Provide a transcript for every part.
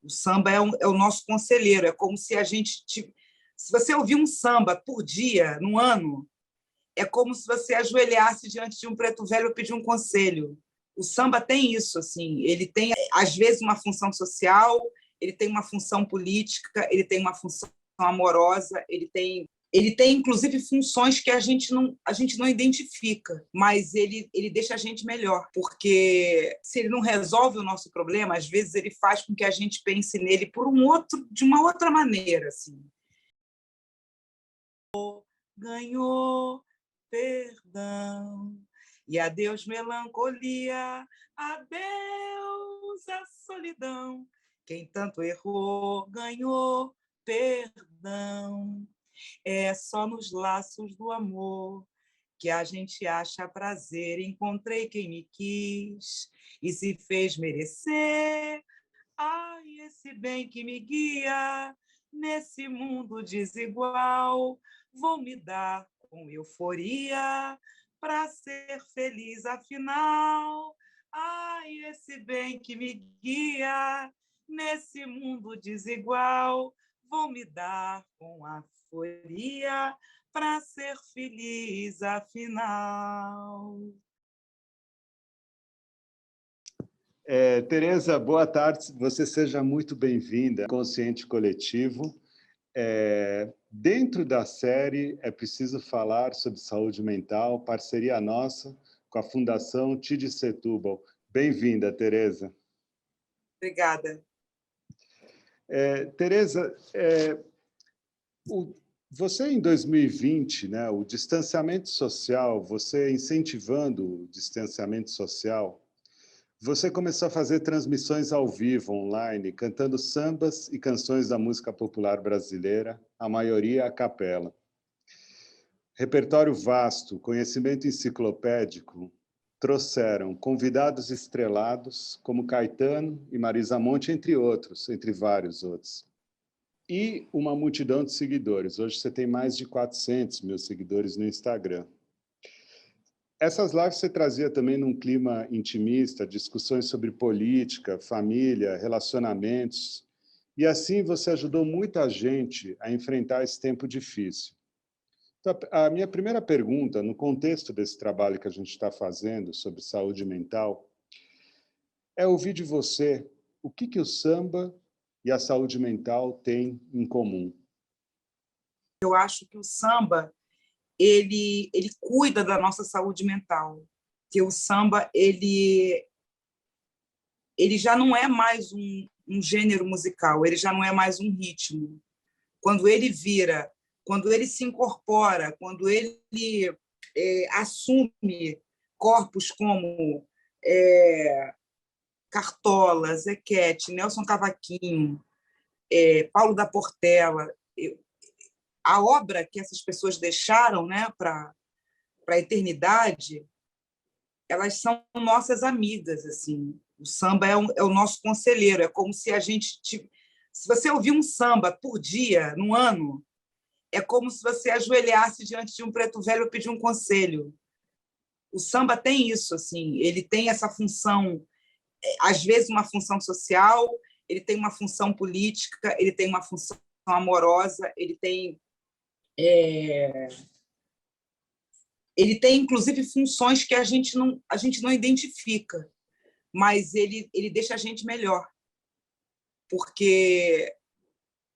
O samba é o nosso conselheiro, é como se a gente... Se você ouvir um samba por dia, no ano, é como se você ajoelhasse diante de um preto velho e pedir um conselho. O samba tem isso, assim, ele tem, às vezes, uma função social, ele tem uma função política, ele tem uma função amorosa, ele tem, inclusive, funções que a gente não identifica, mas ele deixa a gente melhor, porque se ele não resolve o nosso problema, às vezes ele faz com que a gente pense nele de uma outra maneira. Assim. Ganhou perdão, e adeus melancolia, adeus a solidão. Quem tanto errou, ganhou perdão. É só nos laços do amor que a gente acha prazer. Encontrei quem me quis e se fez merecer. Ai, esse bem que me guia nesse mundo desigual, vou me dar com euforia para ser feliz afinal. Ai, esse bem que me guia nesse mundo desigual, vou me dar com a euforia para ser feliz afinal. Tereza, boa tarde. Você seja muito bem-vinda ao Consciente Coletivo. Dentro da série, é preciso falar sobre saúde mental, parceria nossa com a Fundação Tide Setúbal. Bem-vinda, Tereza. Obrigada. Tereza, você em 2020, né, o distanciamento social, você incentivando o distanciamento social, você começou a fazer transmissões ao vivo, online, cantando sambas e canções da música popular brasileira, a maioria a capela. Repertório vasto, conhecimento enciclopédico, trouxeram convidados estrelados como Caetano e Marisa Monte, entre outros, entre vários outros. E uma multidão de seguidores. Hoje você tem mais de 400 mil seguidores no Instagram. Essas lives você trazia também num clima intimista, discussões sobre política, família, relacionamentos, e assim você ajudou muita gente a enfrentar esse tempo difícil. Então, a minha primeira pergunta, no contexto desse trabalho que a gente está fazendo sobre saúde mental, é ouvir de você o que o samba e a saúde mental têm em comum. Eu acho que o samba ele cuida da nossa saúde mental, que o samba ele já não é mais um gênero musical, ele já não é mais um ritmo. Quando ele se incorpora, quando ele assume corpos como Cartola, Zequete, Nelson Cavaquinho, Paulo da Portela, a obra que essas pessoas deixaram, né, para a eternidade, elas são nossas amigas, assim. O samba é o nosso conselheiro, é como se a gente... Se você ouvir um samba por dia, no ano, é como se você ajoelhasse diante de um preto velho e pedir um conselho. O samba tem isso, assim, ele tem essa função, às vezes uma função social, ele tem uma função política, ele tem uma função amorosa, ele tem, inclusive, funções que a gente não identifica, mas ele deixa a gente melhor. Porque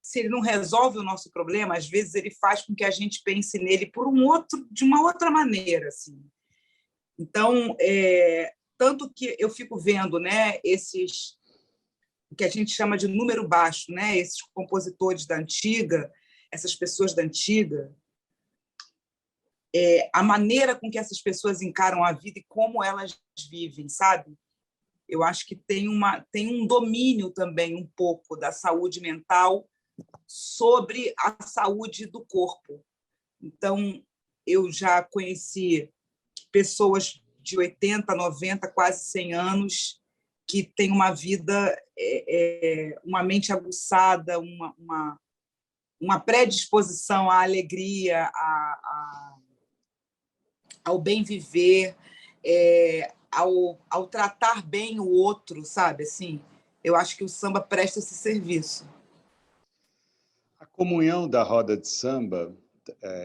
se ele não resolve o nosso problema, às vezes ele faz com que a gente pense nele de uma outra maneira. Assim. Então, tanto que eu fico vendo, né, o que a gente chama de número baixo, né, esses compositores da antiga, essas pessoas da antiga, a maneira com que essas pessoas encaram a vida e como elas vivem, sabe? Eu acho que tem um domínio também um pouco da saúde mental sobre a saúde do corpo. Então, eu já conheci pessoas de 80, 90, quase 100 anos que têm uma vida, uma mente aguçada, uma predisposição à alegria, ao bem viver, ao tratar bem o outro, sabe? Assim, Eu acho que o samba presta esse serviço. A comunhão da roda de samba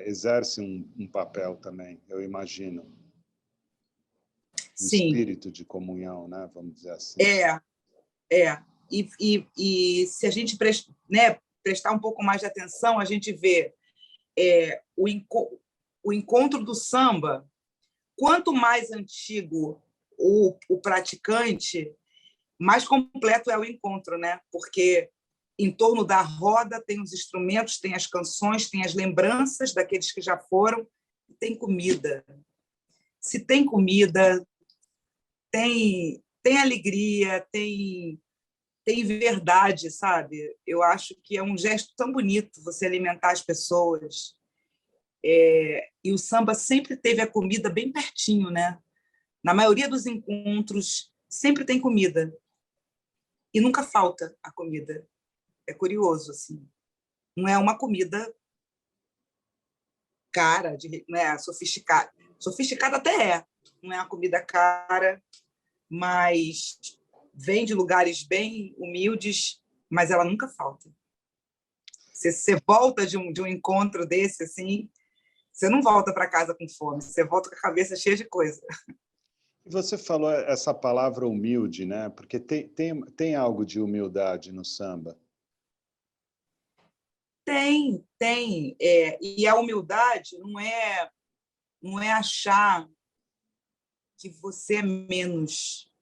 exerce um papel também, eu imagino. Um Sim, espírito de comunhão, né? Vamos dizer assim. é. E se a gente né, prestar um pouco mais de atenção, a gente vê o encontro do samba. Quanto mais antigo o praticante, mais completo é o encontro, né? Porque em torno da roda tem os instrumentos, tem as canções, tem as lembranças daqueles que já foram, e tem comida. Se tem comida, tem alegria, tem verdade, sabe? Eu acho que é um gesto tão bonito você alimentar as pessoas. E o samba sempre teve a comida bem pertinho, né? Na maioria dos encontros, sempre tem comida. E nunca falta a comida. É curioso, assim. Não é uma comida cara, não é sofisticada. Sofisticada até é. Não é uma comida cara, mas vem de lugares bem humildes, mas ela nunca falta. Você volta de um encontro desse, assim, você não volta para casa com fome, você volta com a cabeça cheia de coisa. E você falou essa palavra humilde, né? Porque tem algo de humildade no samba. Tem. E a humildade não é achar que você é menos,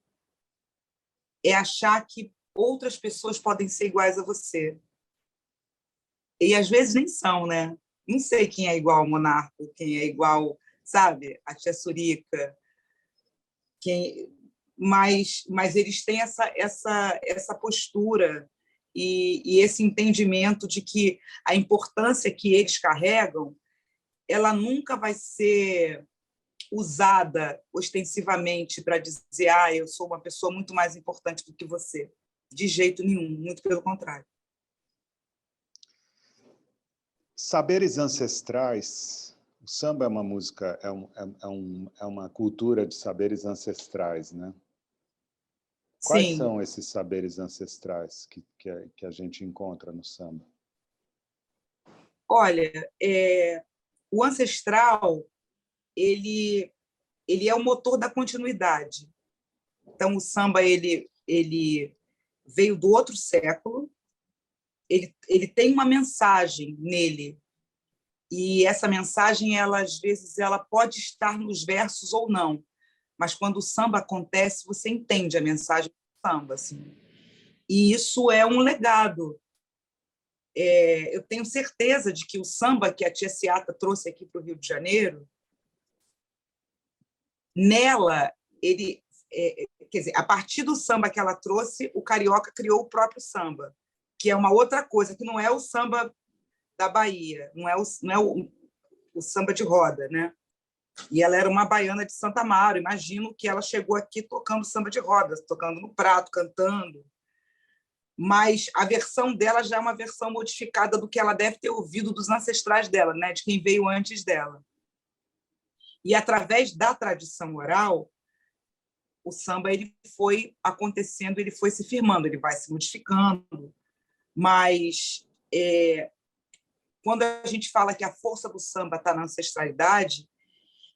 é achar que outras pessoas podem ser iguais a você. E às vezes nem são, né? Não sei quem é igual ao Monarco, quem é igual, sabe, a Tia Surica, mas eles têm essa postura e esse entendimento de que a importância que eles carregam, ela nunca vai ser usada ostensivamente para dizer eu sou uma pessoa muito mais importante do que você. De jeito nenhum, muito pelo contrário. Saberes ancestrais. O samba é uma música, é uma cultura de saberes ancestrais, né? Quais Sim, são esses saberes ancestrais que a gente encontra no samba? olha, o ancestral ele é o motor da continuidade. Então, o samba ele veio do outro século, ele tem uma mensagem nele, e essa mensagem, ela, às vezes, ela pode estar nos versos ou não, mas quando o samba acontece, você entende a mensagem do samba. Assim. E isso é um legado. Eu tenho certeza de que o samba que a Tia Seata trouxe aqui para o Rio de Janeiro, nela, quer dizer, a partir do samba que ela trouxe, o carioca criou o próprio samba, que é uma outra coisa, que não é o samba da Bahia, não é o samba de roda, né? E ela era uma baiana de Santa Amaro. Imagino que ela chegou aqui tocando samba de rodas, tocando no prato, cantando. Mas a versão dela já é uma versão modificada do que ela deve ter ouvido dos ancestrais dela, né? De quem veio antes dela. E através da tradição oral, o samba ele foi acontecendo, ele foi se firmando, ele vai se modificando. Mas quando a gente fala que a força do samba está na ancestralidade,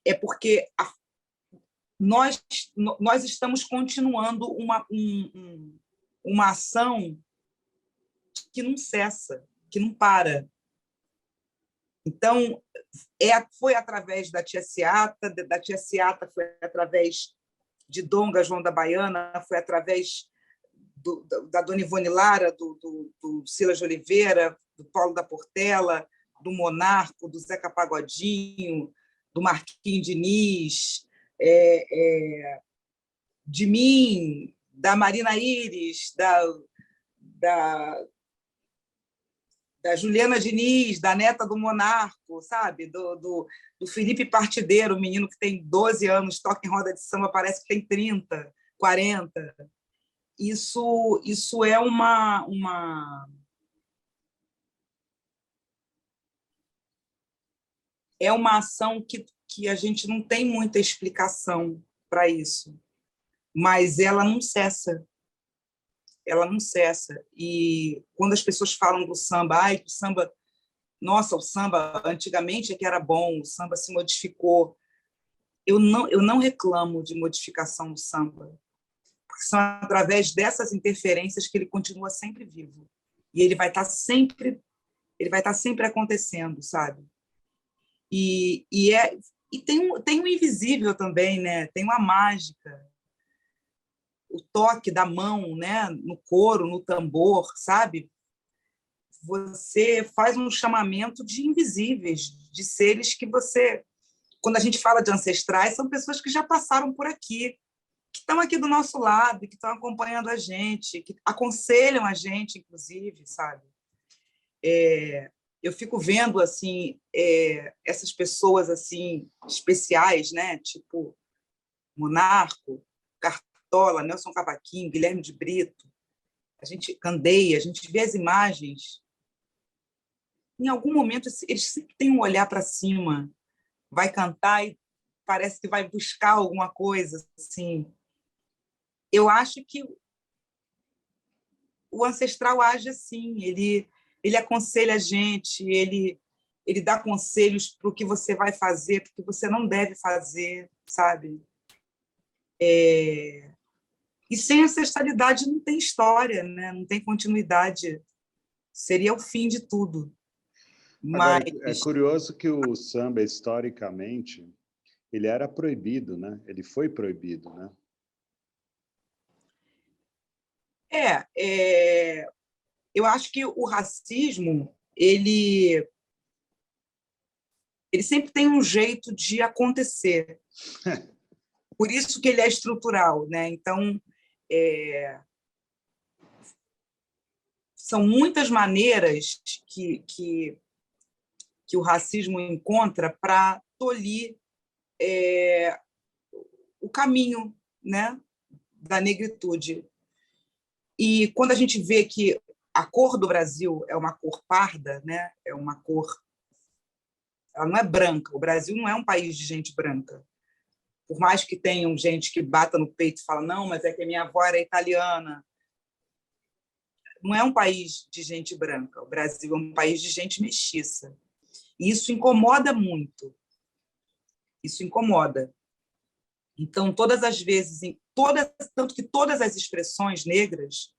é porque nós estamos continuando uma ação que não cessa, que não para. Então, foi através da Tia Seata, foi através de Donga João da Baiana, foi através da Dona Ivone Lara, do Silas de Oliveira, do Paulo da Portela, do Monarco, do Zeca Pagodinho, do Marquinhos Diniz, de mim, da Marina Iris, da Juliana Diniz, da neta do Monarco, sabe? Do Felipe Partideiro, o menino que tem 12 anos, toca em roda de samba, parece que tem 30, 40. Isso é uma ação que a gente não tem muita explicação para isso, mas ela não cessa. ela não cessa. E quando as pessoas falam do samba, ai, o samba, nossa, o samba antigamente é que era bom, o samba se modificou. Eu não reclamo de modificação do samba, porque são através dessas interferências que ele continua sempre vivo. E ele vai estar sempre acontecendo, sabe? E tem o invisível também, né? Tem uma mágica, o toque da mão, né? No coro, no tambor, sabe? Você faz um chamamento de invisíveis, de seres que você, quando a gente fala de ancestrais, são pessoas que já passaram por aqui, que estão aqui do nosso lado, que estão acompanhando a gente, que aconselham a gente, inclusive, sabe? Eu fico vendo assim essas pessoas assim especiais, né? Tipo Monarco, Cartola, Nelson Cavaquinho, Guilherme de Brito, a gente Candeia, a gente vê as imagens. Em algum momento eles sempre têm um olhar para cima, vai cantar e parece que vai buscar alguma coisa assim. Eu acho que o ancestral age assim, ele aconselha a gente, ele dá conselhos para o que você vai fazer, para o que você não deve fazer, sabe? E sem ancestralidade não tem história, né? Não tem continuidade. Seria o fim de tudo. Agora, Mas é curioso que o samba, historicamente, ele era proibido, né? Ele foi proibido, né? Eu acho que o racismo ele sempre tem um jeito de acontecer. Por isso que ele é estrutural, né? Então, são muitas maneiras que o racismo encontra para tolir o caminho, né, da negritude. E quando a gente vê que a cor do Brasil é uma cor parda, né, é uma cor, ela não é branca. O Brasil não é um país de gente branca. Por mais que tenham gente que bata no peito e fala, não, mas é que a minha avó era italiana. Não é um país de gente branca. O Brasil é um país de gente mestiça. E isso incomoda muito. Isso incomoda. Então, todas as vezes, tanto que todas as expressões negras,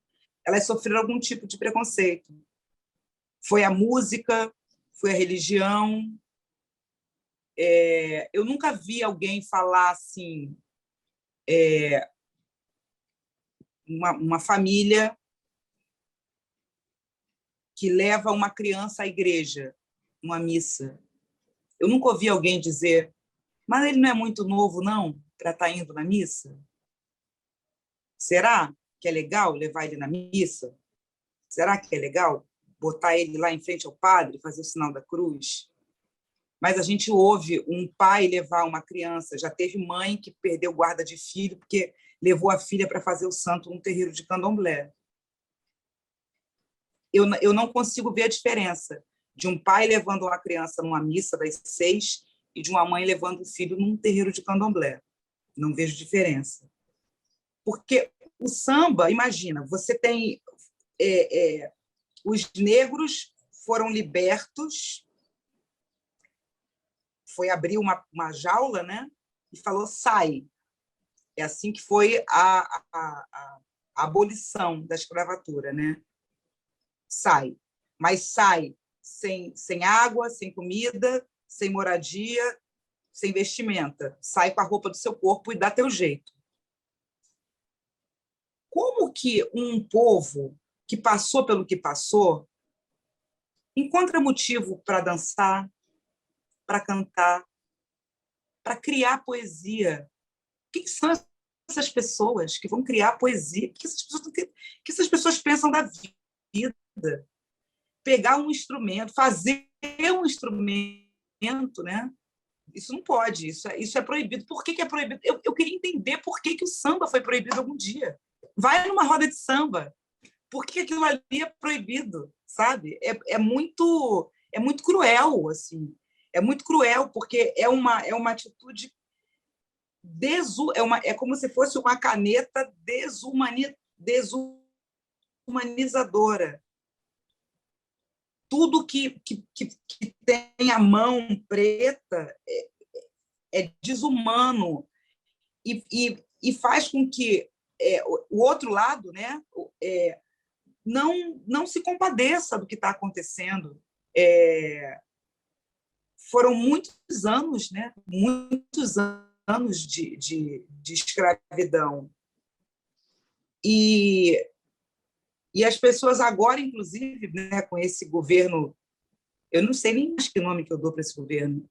elas sofreram algum tipo de preconceito. Foi a música, foi a religião. Eu nunca vi alguém falar assim, uma família que leva uma criança à igreja, uma missa. Eu nunca ouvi alguém dizer, mas ele não é muito novo, não, para estar indo na missa? Será que é legal levar ele na missa? Será que é legal botar ele lá em frente ao padre, fazer o sinal da cruz? Mas a gente ouve um pai levar uma criança, já teve mãe que perdeu guarda de filho porque levou a filha para fazer o santo num terreiro de candomblé. Eu não consigo ver a diferença de um pai levando uma criança numa missa das 6 e de uma mãe levando o filho num terreiro de candomblé. Não vejo diferença. Porque o samba, imagina, você tem os negros foram libertos, foi abrir uma jaula, né? E falou, sai. É assim que foi a abolição da escravatura, né? Sai. Mas sai sem água, sem comida, sem moradia, sem vestimenta. Sai com a roupa do seu corpo e dá teu jeito. Como que um povo que passou pelo que passou encontra motivo para dançar, para cantar, para criar poesia? Quem são essas pessoas que vão criar poesia? O que essas pessoas pensam da vida? Pegar um instrumento, fazer um instrumento, né? Isso não pode, isso é proibido. Por que é proibido? Eu queria entender por que o samba foi proibido algum dia. Vai numa roda de samba. Por que aquilo ali é proibido, sabe? É muito cruel, assim. É muito cruel, porque é uma atitude é como se fosse uma caneta desumanizadora desumanizadora. Tudo que tem a mão preta é desumano e faz com que o outro lado, né, não se compadeça do que está acontecendo. Foram muitos anos, né, muitos anos de escravidão. E as pessoas agora, inclusive, né, com esse governo, eu não sei nem mais que nome que eu dou para esse governo,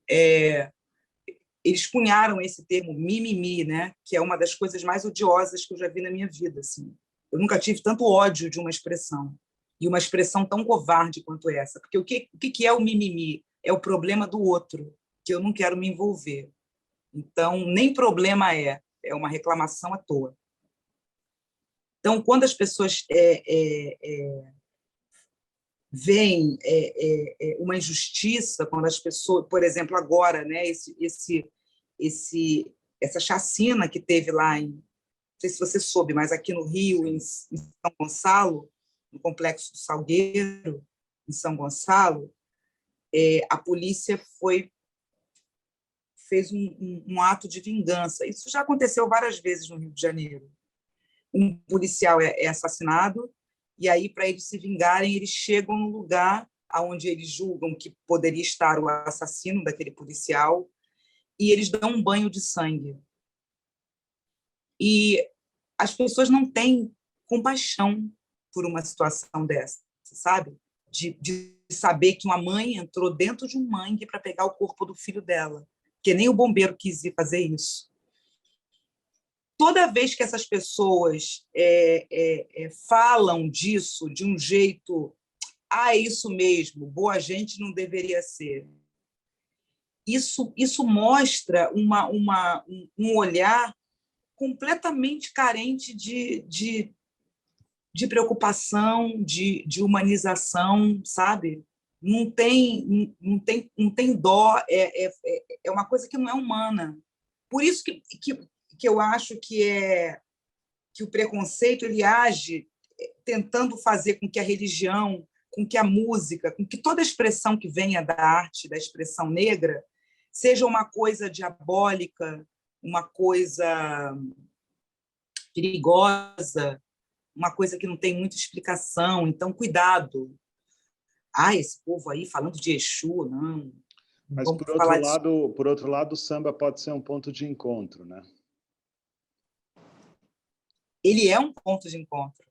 eles cunharam esse termo mimimi, né, que é uma das coisas mais odiosas que eu já vi na minha vida. Assim. Eu nunca tive tanto ódio de uma expressão, e uma expressão tão covarde quanto essa. Porque o que é o mimimi? É o problema do outro, que eu não quero me envolver. Então, nem problema é uma reclamação à toa. Então, quando as pessoas veem uma injustiça, quando as pessoas, por exemplo, agora, né, essa chacina que teve lá não sei se você soube, mas aqui no Rio, em São Gonçalo, no Complexo do Salgueiro, em São Gonçalo, a polícia fez um ato de vingança. Isso já aconteceu várias vezes no Rio de Janeiro. Um policial é assassinado, e aí, para eles se vingarem, eles chegam no lugar onde eles julgam que poderia estar o assassino daquele policial, e eles dão um banho de sangue. E as pessoas não têm compaixão por uma situação dessa, sabe? De saber que uma mãe entrou dentro de um mangue para pegar o corpo do filho dela, que nem o bombeiro quis ir fazer isso. Toda vez que essas pessoas falam disso de um jeito, é isso mesmo, boa gente não deveria ser. Isso mostra um olhar completamente carente de preocupação, de humanização, sabe? Não tem dó, é uma coisa que não é humana. Por isso que eu acho que o preconceito ele age tentando fazer com que a religião, com que a música, com que toda expressão que venha da arte, da expressão negra, seja uma coisa diabólica, uma coisa perigosa, uma coisa que não tem muita explicação. Então, cuidado. Esse povo aí falando de Exu, não. Mas, por outro lado, o samba pode ser um ponto de encontro, né? Ele é um ponto de encontro.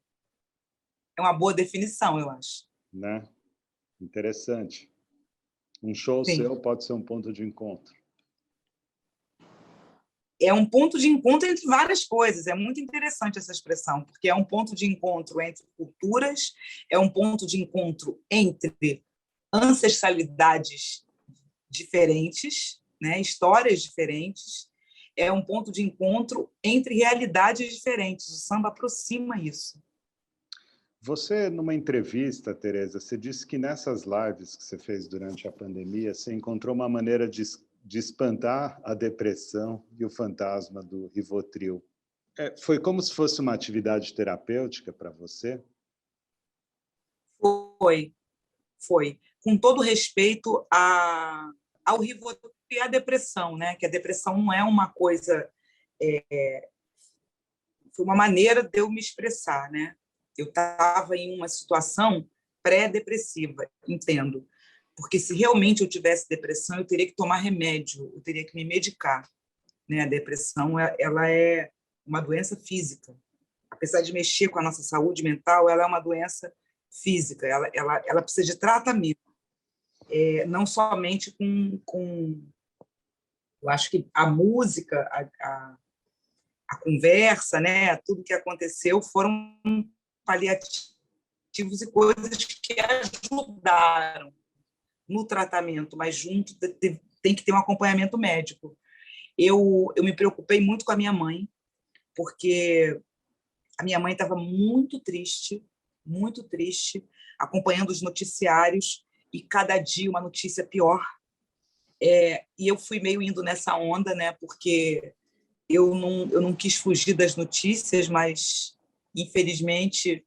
É uma boa definição, eu acho. Né? Interessante. Um show Sim. seu pode ser um ponto de encontro. É um ponto de encontro entre várias coisas. É muito interessante essa expressão, porque é um ponto de encontro entre culturas, é um ponto de encontro entre ancestralidades diferentes, né? Histórias diferentes, é um ponto de encontro entre realidades diferentes. O samba aproxima isso. Você, numa entrevista, Tereza, você disse que nessas lives que você fez durante a pandemia, você encontrou uma maneira de espantar a depressão e o fantasma do Rivotril. Foi como se fosse uma atividade terapêutica para você? Foi. Com todo respeito ao Rivotril e à depressão, né? Que a depressão não é uma coisa... foi uma maneira de eu me expressar, né? Eu estava em uma situação pré-depressiva, entendo. Porque se realmente eu tivesse depressão, eu teria que tomar remédio, eu teria que me medicar. Né? A depressão ela é uma doença física. Apesar de mexer com a nossa saúde mental, ela é uma doença física, ela precisa de tratamento. Não somente com... Eu acho que a música, a conversa, né? Tudo que aconteceu foram paliativos e coisas que ajudaram no tratamento, mas junto tem que ter um acompanhamento médico. Eu me preocupei muito com a minha mãe, porque a minha mãe estava muito triste, acompanhando os noticiários, e cada dia uma notícia pior. E eu fui meio indo nessa onda, né, porque eu não quis fugir das notícias, mas, infelizmente,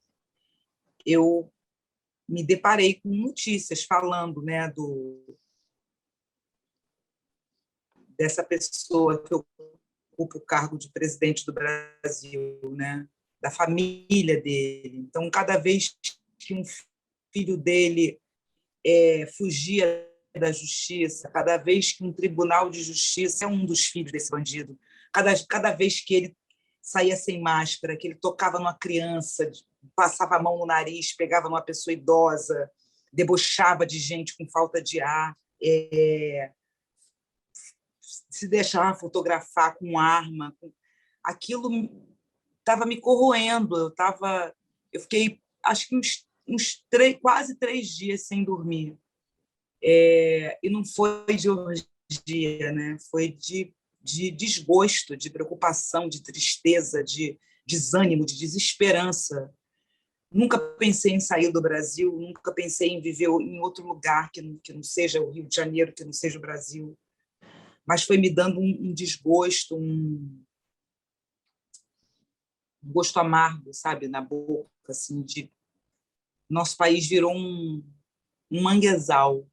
eu me deparei com notícias falando, né, dessa pessoa que ocupa o cargo de presidente do Brasil, né, da família dele. Então, cada vez que um filho dele fugia da justiça, cada vez que um tribunal de justiça é um dos filhos desse bandido, cada vez que ele saía sem máscara, que ele tocava numa criança, passava a mão no nariz, pegava numa pessoa idosa, debochava de gente com falta de ar, se deixava fotografar com arma, aquilo estava me corroendo. Eu fiquei, acho que quase 3 dias sem dormir. E não foi de orgia, né? Foi de desgosto, de preocupação, de tristeza, de desânimo, de desesperança. Nunca pensei em sair do Brasil, nunca pensei em viver em outro lugar que não seja o Rio de Janeiro, que não seja o Brasil. Mas foi me dando um desgosto, um gosto amargo, sabe, na boca, assim, de nosso país virou um manguezal.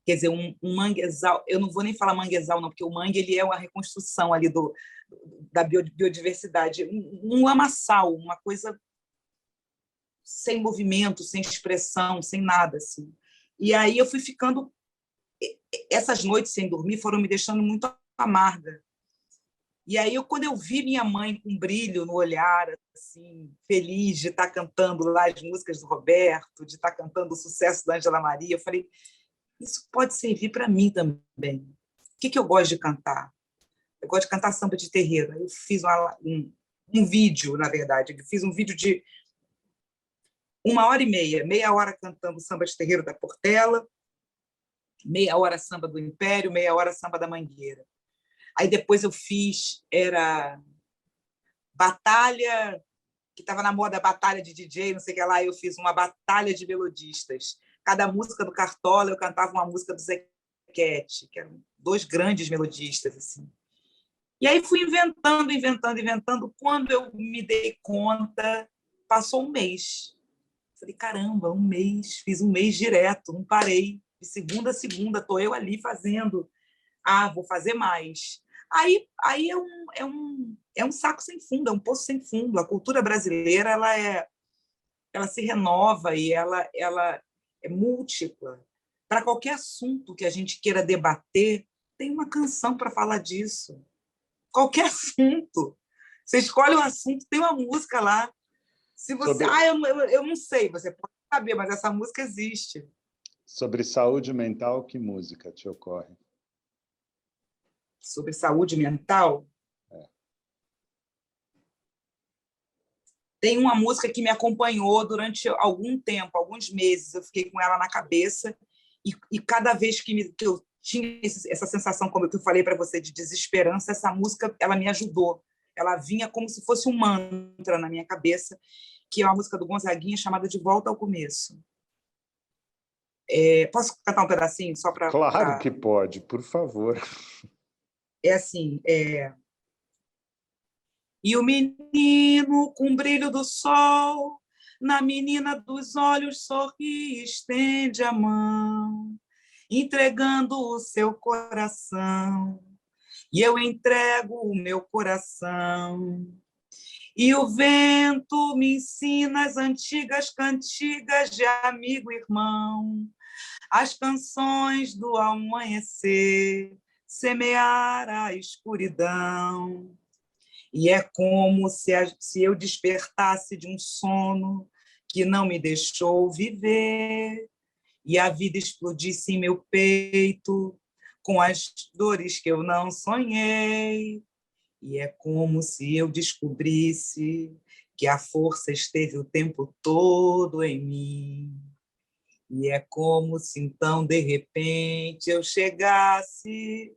Quer dizer, um manguezal, eu não vou nem falar manguezal, não, porque o mangue ele é uma reconstrução ali da biodiversidade, um lamaçal, uma coisa sem movimento, sem expressão, sem nada. Assim. E aí eu fui ficando... Essas noites sem dormir foram me deixando muito amarga. E aí, quando eu vi minha mãe com um brilho no olhar, assim, feliz de estar cantando lá as músicas do Roberto, de estar cantando o sucesso da Ângela Maria, eu falei, isso pode servir para mim também. O que eu gosto de cantar? Eu gosto de cantar samba de terreiro. Eu fiz um vídeo, na verdade. Eu fiz um vídeo de 1h30, meia hora cantando samba de terreiro da Portela, meia hora samba do Império, meia hora samba da Mangueira. Aí depois eu fiz, era batalha, que estava na moda batalha de DJ, não sei o que lá, eu fiz uma batalha de melodistas. Cada música do Cartola, eu cantava uma música do Zequete, que eram 2 grandes melodistas. Assim. E aí fui inventando. Quando eu me dei conta, passou um mês. Falei, caramba, um mês, fiz um mês direto, não parei. De segunda a segunda, estou eu ali fazendo. Vou fazer mais. Aí é um saco sem fundo, é um poço sem fundo. A cultura brasileira ela se renova e ela é múltipla. Para qualquer assunto que a gente queira debater, tem uma canção para falar disso. Qualquer assunto. Você escolhe um assunto, tem uma música lá. Se você... eu não sei, você pode saber, mas essa música existe. Sobre saúde mental, que música te ocorre? Sobre saúde mental? Tem uma música que me acompanhou durante algum tempo, alguns meses. Eu fiquei com ela na cabeça e cada vez que eu tinha essa sensação, como eu falei para você, de desesperança, essa música ela me ajudou. Ela vinha como se fosse um mantra na minha cabeça, que é uma música do Gonzaguinha chamada De Volta ao Começo. Posso cantar um pedacinho só para... Claro que pode, por favor. É assim... E o menino, com o brilho do sol, na menina dos olhos sorri e estende a mão, entregando o seu coração. E eu entrego o meu coração. E o vento me ensina as antigas cantigas de amigo e irmão, as canções do amanhecer, semear a escuridão. E é como se eu despertasse de um sono que não me deixou viver, e a vida explodisse em meu peito com as dores que eu não sonhei. E é como se eu descobrisse que a força esteve o tempo todo em mim. E é como se então, de repente, eu chegasse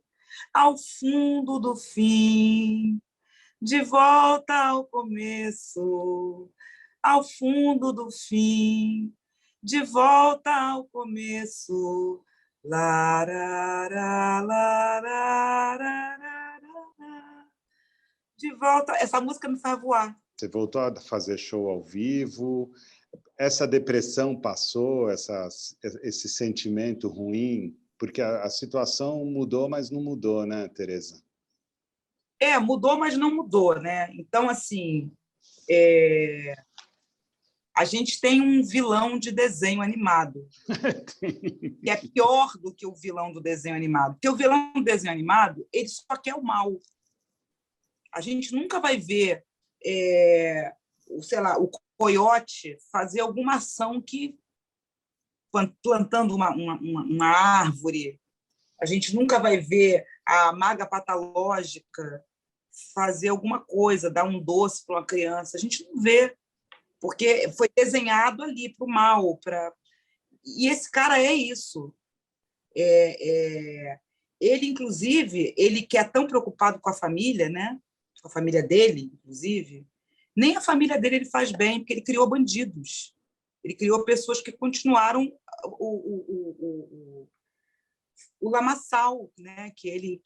ao fundo do fim, de volta ao começo, ao fundo do fim, de volta ao começo. Larará, larará, de volta. Essa música me faz voar. Você voltou a fazer show ao vivo. essa depressão passou, esse sentimento ruim? Porque a situação mudou, mas não mudou, né, Tereza? Mudou, mas não mudou, né? Então, assim, a gente tem um vilão de desenho animado, que é pior do que o vilão do desenho animado. Porque o vilão do desenho animado, ele só quer o mal. A gente nunca vai ver, sei lá, o coiote fazer alguma ação que, plantando uma árvore, a gente nunca vai ver a maga patológica fazer alguma coisa, dar um doce para uma criança. A gente não vê, porque foi desenhado ali para o mal. E esse cara é isso. Ele, inclusive, ele que é tão preocupado com a família, né? Com a família dele, inclusive, nem a família dele ele faz bem, porque ele criou bandidos. Ele criou pessoas que continuaram o lamaçal, né? que ele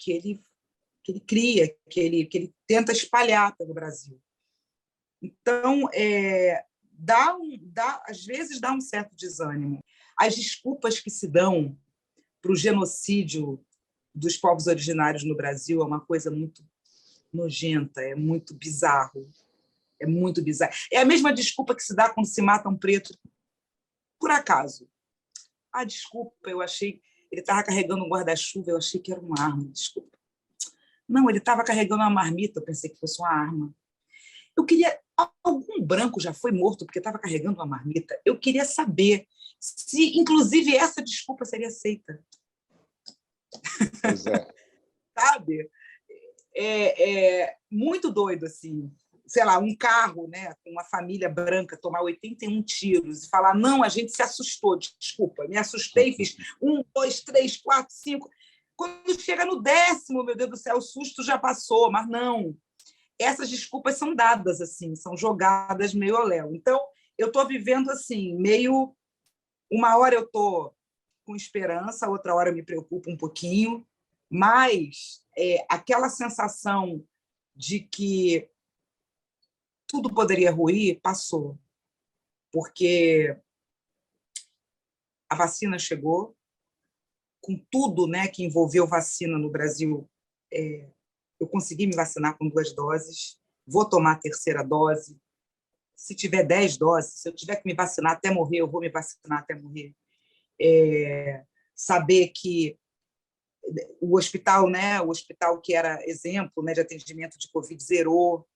cria, que ele tenta espalhar pelo Brasil. Então, às vezes dá um certo desânimo. As desculpas que se dão para o genocídio dos povos originários no Brasil é uma coisa muito nojenta, é muito bizarro. É muito bizarro. É a mesma desculpa que se dá quando se mata um preto por acaso. Desculpa, eu achei... Ele estava carregando um guarda-chuva, eu achei que era uma arma, desculpa. Não, ele estava carregando uma marmita, eu pensei que fosse uma arma. Eu queria... Algum branco já foi morto porque estava carregando uma marmita? Eu queria saber se, inclusive, essa desculpa seria aceita. Pois é. Sabe? Muito doido, assim. Sei lá, um carro, né, com uma família branca tomar 81 tiros e falar, não, a gente se assustou, desculpa, me assustei, fiz 1, 2, 3, 4, 5. Quando chega no 10º, meu Deus do céu, o susto já passou, mas não. Essas desculpas são dadas, assim, são jogadas meio ao léu. Então, eu estou vivendo assim, meio... Uma hora eu estou com esperança, outra hora eu me preocupo um pouquinho, mas aquela sensação de que tudo poderia ruir, passou. Porque a vacina chegou, com tudo, né, que envolveu vacina no Brasil, eu consegui me vacinar com 2 doses, vou tomar a 3ª dose. Se tiver 10 doses, se eu tiver que me vacinar até morrer, eu vou me vacinar até morrer. Saber que o hospital, né, o hospital que era exemplo, né, de atendimento de Covid, zerou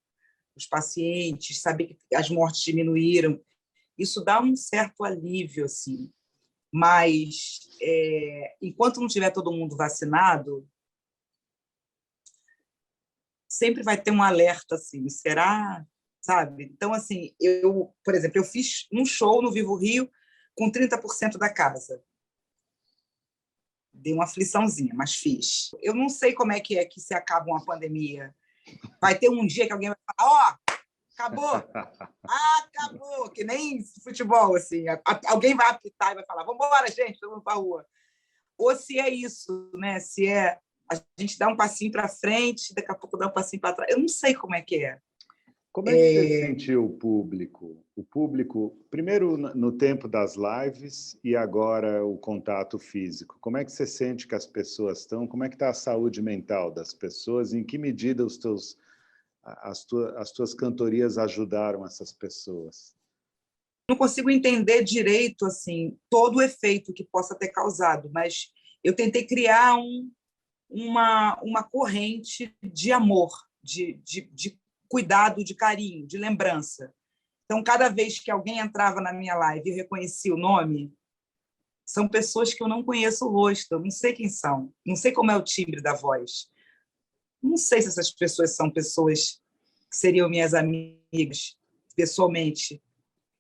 os pacientes, saber que as mortes diminuíram, isso dá um certo alívio, assim. Mas, enquanto não tiver todo mundo vacinado, sempre vai ter um alerta, assim, será, sabe? Então, assim, por exemplo, eu fiz um show no Vivo Rio com 30% da casa. Dei uma afliçãozinha, mas fiz. Eu não sei como é que se acaba uma pandemia. Vai ter um dia que alguém vai falar, acabou. Acabou, que nem futebol, assim. Alguém vai apitar e vai falar, vamos embora, gente, vamos para a rua. Ou se é isso, né? Se a gente dá um passinho para frente, daqui a pouco dá um passinho para trás. Eu não sei como é que é. Como é que você sentiu o público? O público, primeiro no tempo das lives e agora o contato físico. Como é que você sente que as pessoas estão? Como é que está a saúde mental das pessoas? Em que medida as tuas cantorias ajudaram essas pessoas? Não consigo entender direito assim todo o efeito que possa ter causado, mas eu tentei criar uma corrente de amor, de cuidado, de carinho, de lembrança. Então, cada vez que alguém entrava na minha live e eu reconhecia o nome, são pessoas que eu não conheço o rosto, eu não sei quem são, não sei como é o timbre da voz. Não sei se essas pessoas são pessoas que seriam minhas amigas pessoalmente,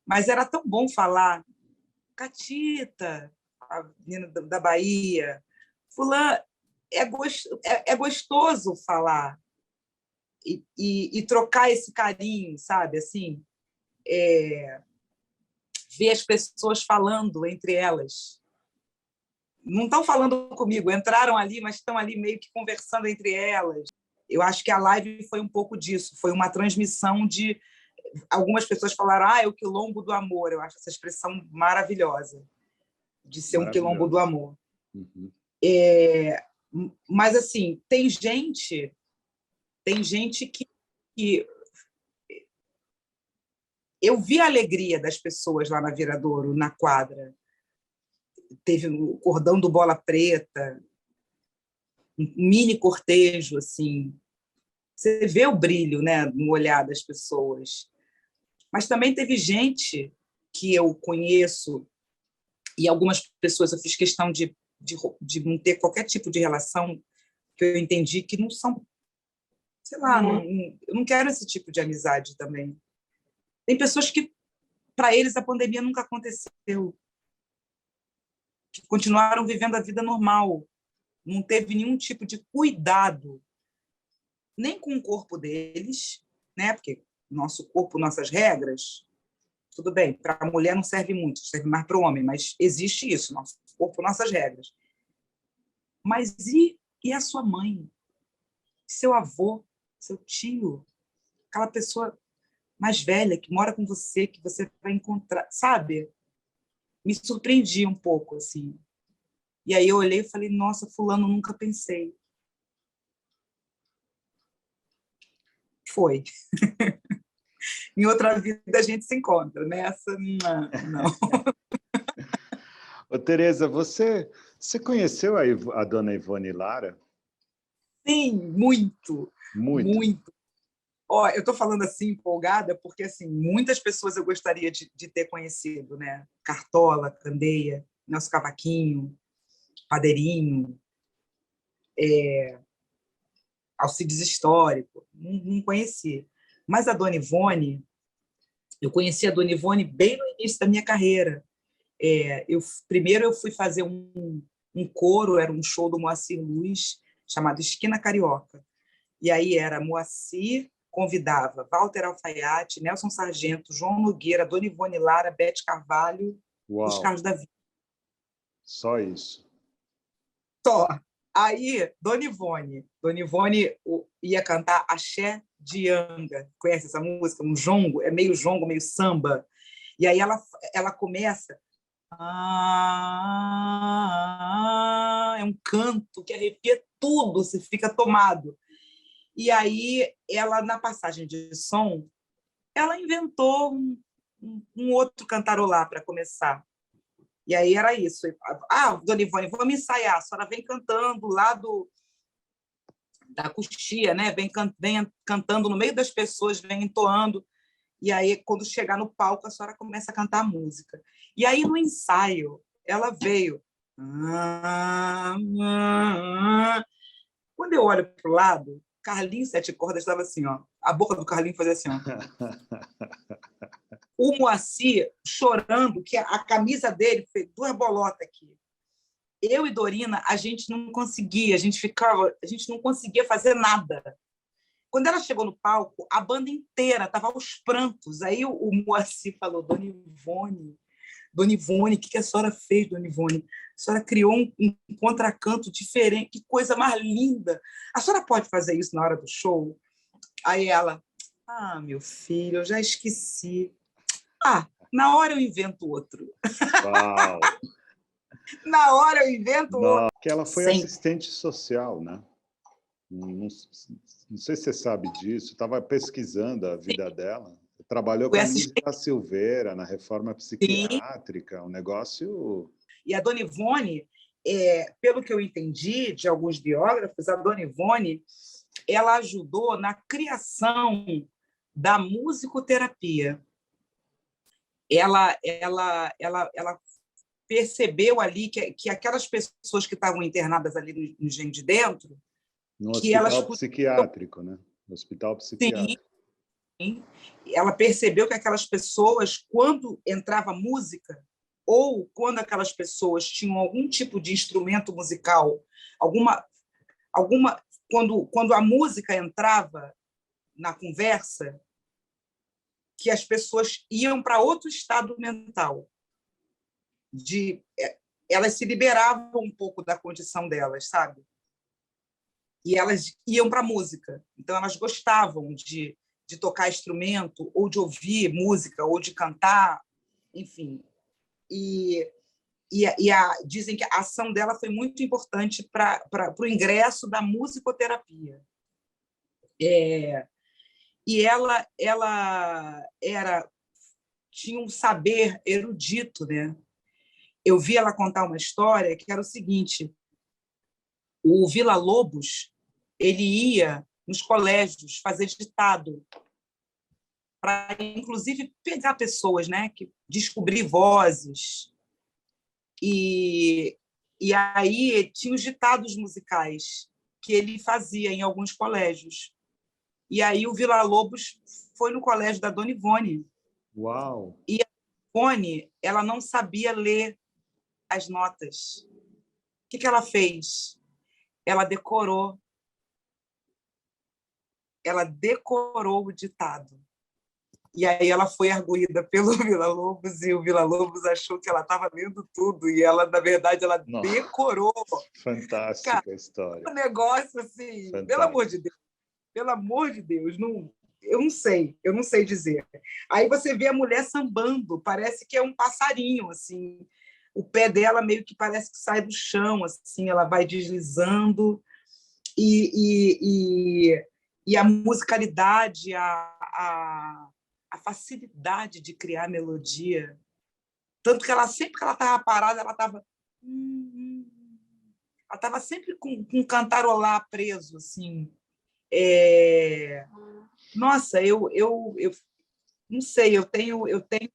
mas era tão bom falar Catita, a menina da Bahia, fulano, é gostoso falar e trocar esse carinho, sabe? Assim, ver as pessoas falando entre elas. Não estão falando comigo, entraram ali, mas estão ali meio que conversando entre elas. Eu acho que a live foi um pouco disso, foi uma transmissão Algumas pessoas falaram, é o quilombo do amor. Eu acho essa expressão maravilhosa, de ser um quilombo do Maravilhoso. amor. Uhum. Mas, assim, tem gente que eu vi a alegria das pessoas lá na Viradouro, na quadra. Teve o cordão do Bola Preta, um mini cortejo, assim. Você vê o brilho, né, no olhar das pessoas. Mas também teve gente que eu conheço, e algumas pessoas eu fiz questão de não ter qualquer tipo de relação, que eu entendi que não são, sei lá, eu não quero esse tipo de amizade também. Tem pessoas que, para eles, a pandemia nunca aconteceu, que continuaram vivendo a vida normal, não teve nenhum tipo de cuidado, nem com o corpo deles, né? Porque nosso corpo, nossas regras, tudo bem, para a mulher não serve muito, serve mais para o homem, mas existe isso, nosso corpo, nossas regras. Mas e a sua mãe, seu avô, seu tio, aquela pessoa mais velha que mora com você, que você vai encontrar, sabe? Me surpreendi um pouco, assim. E aí eu olhei e falei, nossa, fulano, nunca pensei. Foi. Em outra vida a gente se encontra, nessa, não. Ô, Tereza, você conheceu a dona Ivone Lara? Sim, muito, Muito. muito. Ó, eu estou falando assim, empolgada, porque assim, muitas pessoas eu gostaria de ter conhecido, né? Cartola, Candeia, Nelson Cavaquinho, Padeirinho, Alcides Histórico, não conheci. Mas a Dona Ivone, eu conheci a Dona Ivone bem no início da minha carreira. Primeiro eu fui fazer um coro, era um show do Moacir Luz, chamado Esquina Carioca. E aí era Moacir, convidava Walter Alfaiate, Nelson Sargento, João Nogueira, Dona Ivone Lara, Bete Carvalho, os Uau, Carlos da Vida. só isso. Só. Aí, Dona Ivone ia cantar Axé de Anga. Conhece essa música? Um jongo, é meio jongo, meio samba. E aí ela começa. É um canto que arrepia tudo, você fica tomado. E aí, ela, na passagem de som, ela inventou um outro cantarolar para começar. E aí era isso. Dona Ivone, vamos ensaiar. A senhora vem cantando lá da coxia, né? Vem cantando no meio das pessoas, vem entoando. E aí, quando chegar no palco, a senhora começa a cantar a música. E aí, no ensaio, ela veio. Quando eu olho para o lado, Carlinhos Sete Cordas estava assim, ó. A boca do Carlinhos fazia assim, ó. O Moacir chorando, que a camisa dele fez 2 bolotas aqui. Eu e Dorina, a gente não conseguia, a gente não conseguia fazer nada. Quando ela chegou no palco, a banda inteira estava aos prantos. Aí o Moacir falou, Dona Ivone, o que a senhora fez, Dona Ivone? A senhora criou um contracanto diferente, que coisa mais linda. A senhora pode fazer isso na hora do show? Aí ela, meu filho, eu já esqueci. Na hora eu invento outro. Uau! Na hora eu invento outro. Que ela foi Sempre. assistente social, né? Não sei se você sabe disso, estava pesquisando a vida dela. Trabalhou com Foi a Nise assistente. da Silveira na reforma psiquiátrica, um negócio... E a Dona Ivone, pelo que eu entendi de alguns biógrafos, a Dona Ivone ela ajudou na criação da musicoterapia. Ela percebeu ali que aquelas pessoas que estavam internadas ali no Engenho de Dentro, No que elas hospital psiquiátrico, né? No hospital psiquiátrico. Sim, ela percebeu que aquelas pessoas, quando entrava música, ou quando aquelas pessoas tinham algum tipo de instrumento musical, quando a música entrava na conversa, que as pessoas iam para outro estado mental, elas se liberavam um pouco da condição delas, sabe? E elas iam para a música. Então, elas gostavam de tocar instrumento, ou de ouvir música, ou de cantar, enfim. Dizem que a ação dela foi muito importante para o ingresso da musicoterapia. E ela tinha um saber erudito, né? Eu vi ela contar uma história que era o seguinte: o Villa-Lobos ele ia nos colégios fazer ditado para, inclusive, pegar pessoas, né, que descobrir vozes. E aí tinha os ditados musicais que ele fazia em alguns colégios. E aí o Villa-Lobos foi no colégio da Dona Ivone. Uau! E a Ivone, ela não sabia ler as notas. O que ela fez? Ela decorou o ditado. E aí ela foi arguída pelo Villa-Lobos e o Villa-Lobos achou que ela estava lendo tudo e ela, na verdade, ela Nossa, decorou. fantástica a história. Um negócio assim, Fantástico. pelo amor de Deus, não, eu não sei dizer. Aí você vê a mulher sambando, parece que é um passarinho, assim. O pé dela meio que parece que sai do chão, assim, ela vai deslizando e a musicalidade, a facilidade de criar melodia, tanto que ela sempre que ela estava parada, ela estava sempre com um cantarolar preso, assim. Nossa, eu não sei, eu tenho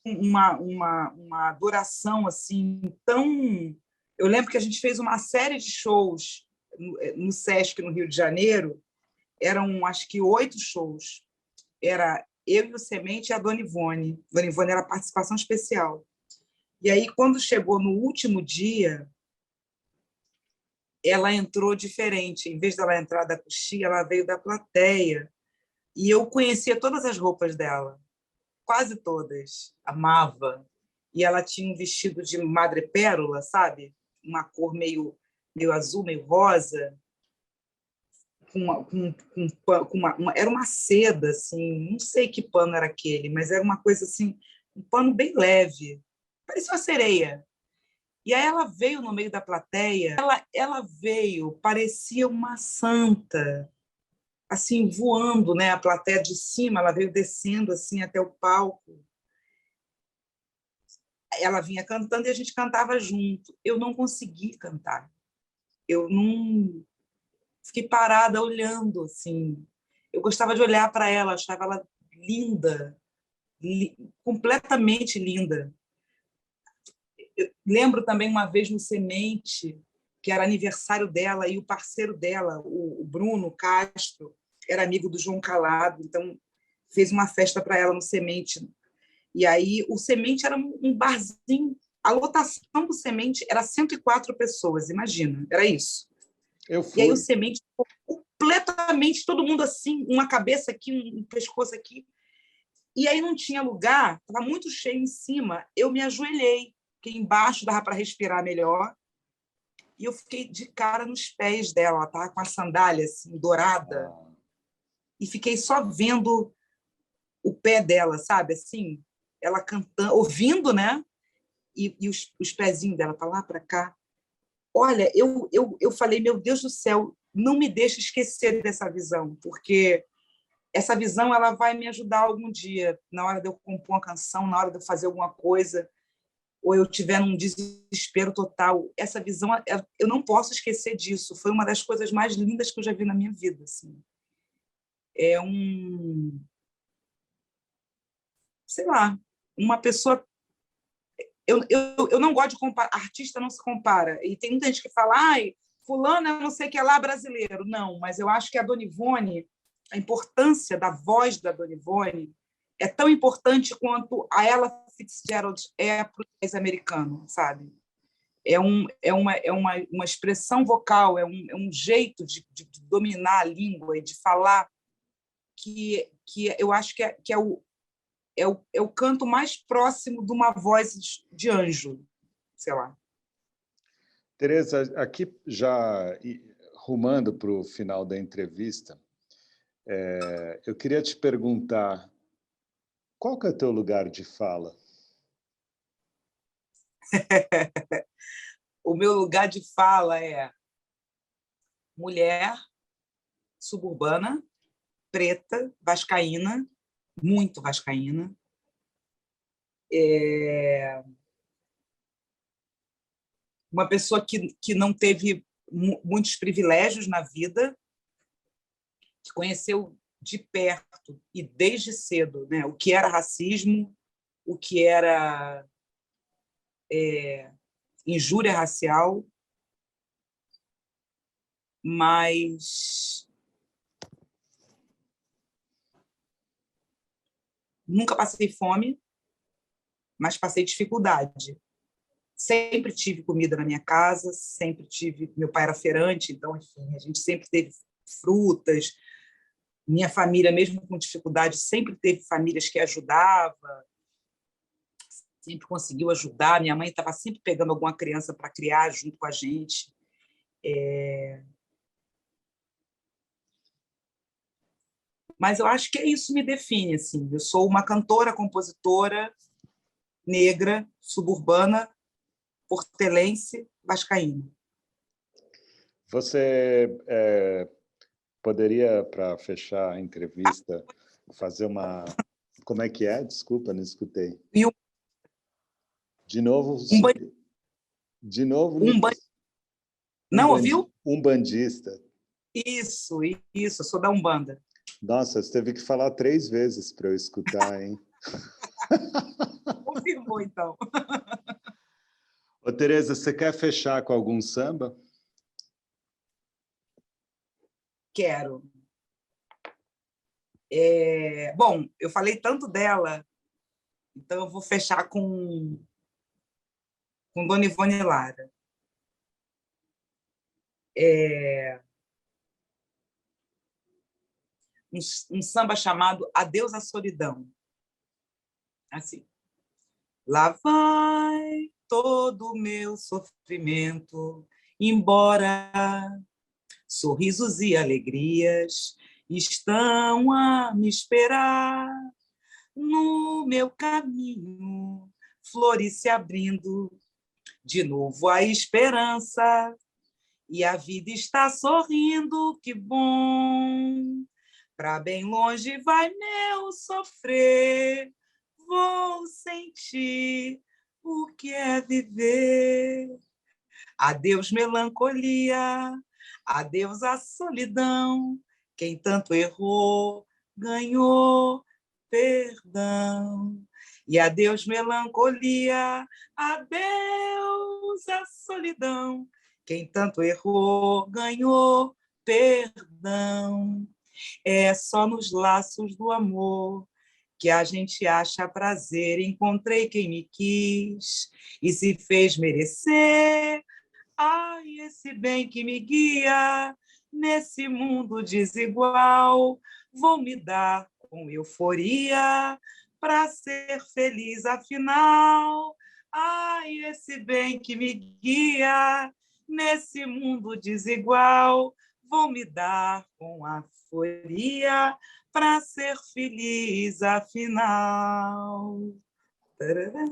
uma adoração assim tão. Eu lembro que a gente fez uma série de shows no Sesc, no Rio de Janeiro, eram acho que 8 shows. Era eu e o Semente e a Dona Ivone. Dona Ivone era participação especial. E aí, quando chegou no último dia, ela entrou diferente. Em vez dela entrar da coxia, ela veio da plateia. E eu conhecia todas as roupas dela, quase todas. Amava. E ela tinha um vestido de madrepérola, sabe? Uma cor meio azul, meio rosa. Era uma seda, assim, não sei que pano era aquele, mas era uma coisa assim, um pano bem leve, parecia uma sereia. E aí ela veio no meio da plateia, ela veio, parecia uma santa, assim, voando, né? A plateia de cima, ela veio descendo assim até o palco. Ela vinha cantando e a gente cantava junto. Eu não consegui cantar. Eu não fiquei parada olhando assim. Eu gostava de olhar para ela, achava ela linda, completamente linda. Eu lembro também uma vez no Semente, que era aniversário dela, e o parceiro dela, o Bruno Castro, era amigo do João Calado, então fez uma festa para ela no Semente. E aí o Semente era um barzinho, a lotação do Semente era 104 pessoas, imagina, era isso. Eu E aí o fui. Semente completamente, todo mundo assim, uma cabeça aqui, um pescoço aqui. E aí não tinha lugar, estava muito cheio em cima. Eu me ajoelhei, porque embaixo dava para respirar melhor. E eu fiquei de cara nos pés dela. Ela estava com a sandália assim, dourada. Ah, E fiquei só vendo o pé dela, sabe? Assim, ela cantando, ouvindo, né? E os pezinhos dela para lá, para cá. Olha, eu falei, meu Deus do céu, não me deixe esquecer dessa visão, porque essa visão ela vai me ajudar algum dia, na hora de eu compor uma canção, na hora de eu fazer alguma coisa, ou eu tiver num desespero total. Essa visão, eu não posso esquecer disso. Foi uma das coisas mais lindas que eu já vi na minha vida. Assim. É sei lá, uma pessoa. Eu não gosto de comparar, artista não se compara. E tem muita gente que fala, ai, fulano, eu não sei o que é lá brasileiro. Não, mas eu acho que a Dona Ivone, a importância da voz da Dona Ivone é tão importante quanto a Ella Fitzgerald é para o jazz americano, sabe? Uma expressão vocal, é um jeito de dominar a língua e de falar que eu acho que é o canto mais próximo de uma voz de anjo, sei lá. Tereza, aqui já rumando para o final da entrevista, Eu queria te perguntar, qual que é o teu lugar de fala? O meu lugar de fala é mulher, suburbana, preta, vascaína, muito vascaína, uma pessoa que não teve muitos privilégios na vida, que conheceu de perto e desde cedo, né, o que era racismo, o que era injúria racial, mas nunca passei fome, mas passei dificuldade. Sempre tive comida na minha casa, sempre tive. Meu pai era feirante, então, enfim, a gente sempre teve frutas. Minha família, mesmo com dificuldade, sempre teve famílias que ajudavam, sempre conseguiu ajudar. Minha mãe estava sempre pegando alguma criança para criar junto com a gente. Mas eu acho que isso me define. Assim. Eu sou uma cantora, compositora negra, suburbana, portelense, vascaína. Você poderia, para fechar a entrevista, fazer uma... Como é que é? Desculpa, não escutei. E De novo, de novo, um não ouviu? Umbandista. Isso, eu sou da Umbanda. Nossa, você teve que falar 3 vezes para eu escutar, hein? Confirmou, então. Ô, Tereza, você quer fechar com algum samba? Quero. Bom, eu falei tanto dela, então eu vou fechar com Dona Ivone Lara. Um samba chamado Adeus à Solidão. Assim. Lá vai todo o meu sofrimento embora, sorrisos e alegrias estão a me esperar no meu caminho, flores se abrindo, de novo a esperança, e a vida está sorrindo, que bom. Para bem longe vai meu sofrer, vou sentir o que é viver. Adeus, melancolia, adeus à solidão. Quem tanto errou, ganhou perdão. E adeus, melancolia, adeus à solidão. Quem tanto errou, ganhou perdão. É só nos laços do amor que a gente acha prazer. Encontrei quem me quis e se fez merecer. Ai, esse bem que me guia nesse mundo desigual, vou me dar com euforia para ser feliz afinal. Ai, esse bem que me guia nesse mundo desigual, vou me dar com a euforia para ser feliz afinal. Tarará.